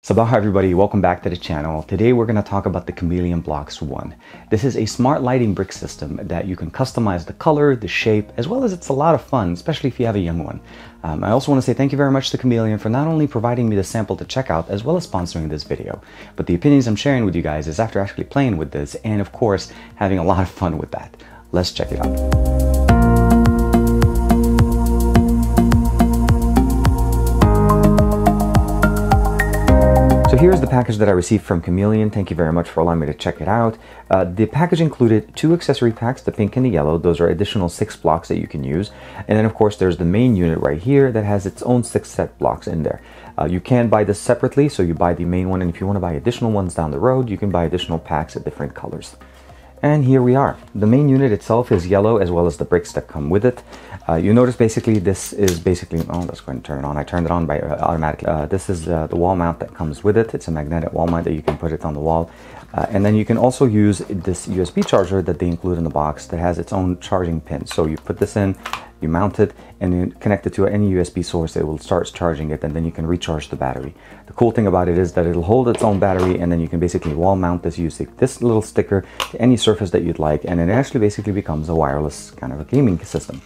Sabah everybody, welcome back to the channel. Today we're going to talk about the Chameleon Blocks 1. This is a smart lighting brick system that you can customize the color, the shape, as well as it's a lot of fun, especially if you have a young one. I also want to say thank you very much to Chameleon for not only providing me the sample to check out, as well as sponsoring this video, but the opinions I'm sharing with you guys is after actually playing with this and of course having a lot of fun with that. Let's check it out. So here's the package that I received from Chameleon. Thank you very much for allowing me to check it out. The package included 2 accessory packs, the pink and the yellow. Those are additional 6 blocks that you can use. And then of course there's the main unit right here that has its own 6 set blocks in there. You can buy this separately, so you buy the main one, and if you want to buy additional ones down the road, you can buy additional packs at different colors. And here we are. The main unit itself is yellow, as well as the bricks that come with it. You notice basically this is basically, oh, let's go ahead and turn it on. I turned it on by automatically. This is the wall mount that comes with it. It's a magnetic wall mount that you can put it on the wall. And then you can also use this USB charger that they include in the box that has its own charging pin. So you put this in, you mount it, and then connect it to any USB source. It will start charging it, and then you can recharge the battery. The cool thing about it is that it'll hold its own battery, and then you can basically wall mount this using this little sticker to any surface that you'd like, and it actually basically becomes a wireless kind of a gaming system.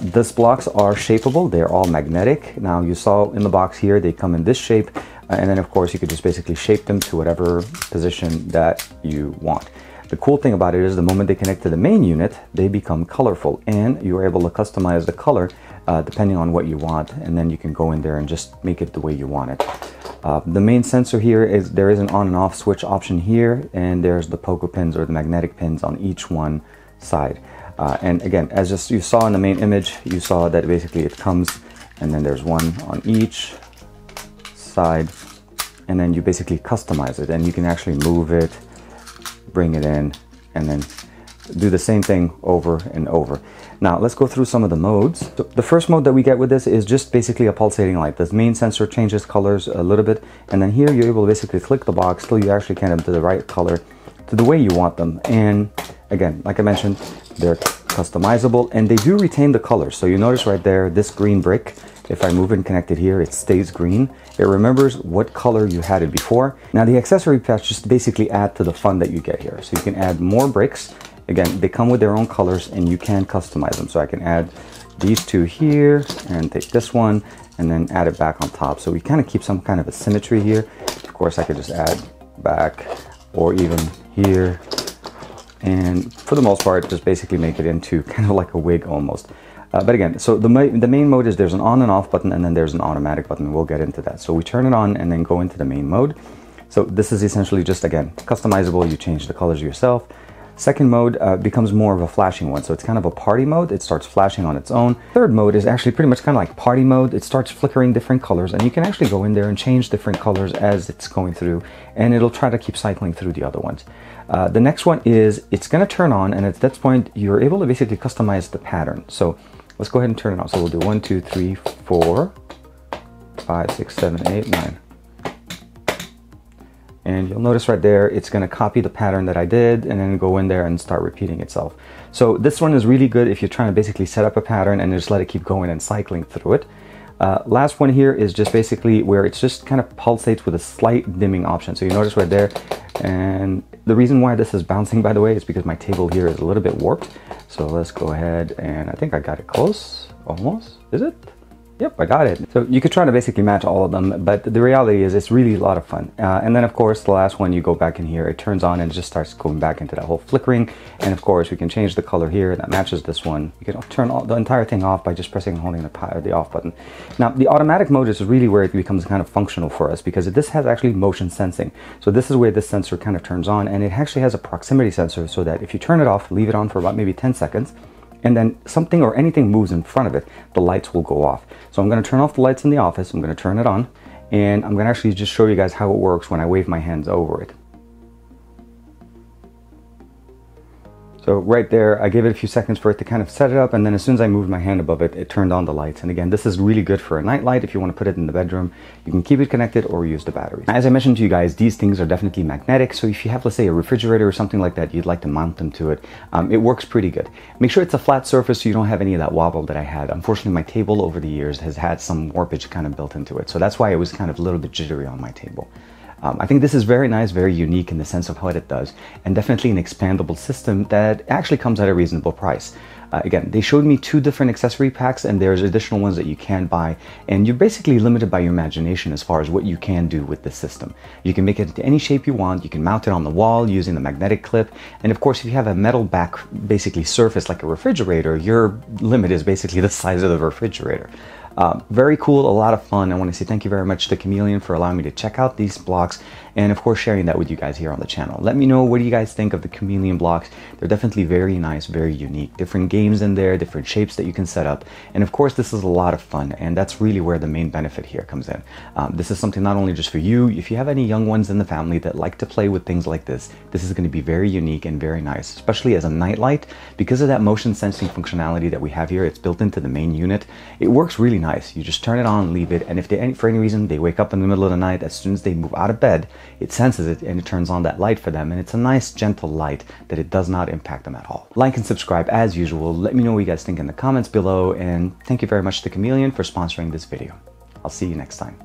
These blocks are shapeable. They're all magnetic. Now you saw in the box here, they come in this shape, and then of course you could just basically shape them to whatever position that you want. The cool thing about it is the moment they connect to the main unit, they become colorful, and you're able to customize the color depending on what you want, and then you can go in there and just make it the way you want it. The main sensor here is there is an on and off switch option here, and there's the pogo pins or the magnetic pins on each one side. And again, as just you saw in the main image, you saw that basically it comes, and then there's one on each side, and then you basically customize it, and you can actually move it, bring it in, and then do the same thing over and over. Now let's go through some of the modes. So the first mode that we get with this is just basically a pulsating light. The main sensor changes colors a little bit, and then here you're able to basically click the box till you actually get them to the right color, to the way you want them. And again, like I mentioned, they're customizable, and they do retain the colors. So you notice right there, this green brick, if I move it and connect it here, it stays green. It remembers what color you had it before. Now the accessory packs just basically add to the fun that you get here. So you can add more bricks. Again, they come with their own colors, and you can customize them. So I can add these 2 here, and take this one, and then add it back on top. So we kind of keep some kind of a symmetry here. Of course, I could just add back, or even here. And for the most part, just basically make it into kind of like a wig almost. But again, so the main mode is there's an on and off button, and then there's an automatic button. We'll get into that. So we turn it on and then go into the main mode. So this is essentially just, again, customizable. You change the colors yourself. Second mode becomes more of a flashing one. So it's kind of a party mode. It starts flashing on its own. Third mode is actually pretty much kind of like party mode. It starts flickering different colors, and you can actually go in there and change different colors as it's going through, and it'll try to keep cycling through the other ones. The next one is it's going to turn on, and at that point you're able to basically customize the pattern. So let's go ahead and turn it on. So we'll do 1, 2, 3, 4, 5, 6, 7, 8, 9. And you'll notice right there, it's going to copy the pattern that I did and then go in there and start repeating itself. So this one is really good if you're trying to basically set up a pattern and just let it keep going and cycling through it. Last one here is just basically where it's just kind of pulsates with a slight dimming option. So you notice right there, and the reason why this is bouncing, by the way, is because my table here is a little bit warped. So let's go ahead, and I think I got it close, almost. Is it? Yep, I got it. So you could try to basically match all of them, but the reality is it's really a lot of fun. And then of course, the last one, you go back in here, it turns on and it just starts going back into that whole flickering. And of course, we can change the color here that matches this one. You can turn the entire thing off by just pressing and holding the off button. Now, the automatic mode is really where it becomes kind of functional for us, because this has actually motion sensing. So this is where this sensor kind of turns on, and it actually has a proximity sensor, so that if you turn it off, leave it on for about maybe 10 seconds, and then something or anything moves in front of it, the lights will go off. So I'm going to turn off the lights in the office, I'm going to turn it on, and I'm going to actually just show you guys how it works when I wave my hands over it. So So right there, I gave it a few seconds for it to kind of set it up, and then as soon as I moved my hand above it, it turned on the lights. And again, this is really good for a night light. If you want to put it in the bedroom, you can keep it connected or use the batteries. As I mentioned to you guys, these things are definitely magnetic, so if you have, let's say, a refrigerator or something like that, you'd like to mount them to it, it works pretty good. Make sure it's a flat surface so you don't have any of that wobble that I had. Unfortunately, my table over the years has had some warpage kind of built into it, so that's why it was kind of a little bit jittery on my table. I think this is very nice, very unique in the sense of what it does, and definitely an expandable system that actually comes at a reasonable price. Again, they showed me 2 different accessory packs, and there's additional ones that you can buy, and you're basically limited by your imagination as far as what you can do with this system. You can make it into any shape you want, you can mount it on the wall using the magnetic clip, and of course if you have a metal back basically surface like a refrigerator, your limit is basically the size of the refrigerator. Very cool, a lot of fun. I want to say thank you very much to Chameleon for allowing me to check out these blocks, and of course sharing that with you guys here on the channel. Let me know, what do you guys think of the Chameleon blocks? They're definitely very nice, very unique. Different games in there, different shapes that you can set up, and of course this is a lot of fun, and that's really where the main benefit here comes in. This is something not only just for you, if you have any young ones in the family that like to play with things like this is going to be very unique and very nice, especially as a nightlight. Because of that motion sensing functionality that we have here, it's built into the main unit. It works really nice. You just turn it on and leave it, and if they, for any reason they wake up in the middle of the night, as soon as they move out of bed, it senses it and it turns on that light for them, and it's a nice gentle light that it does not impact them at all. Like and subscribe as usual. Let me know what you guys think in the comments below, and thank you very much to Chameleon for sponsoring this video. I'll see you next time.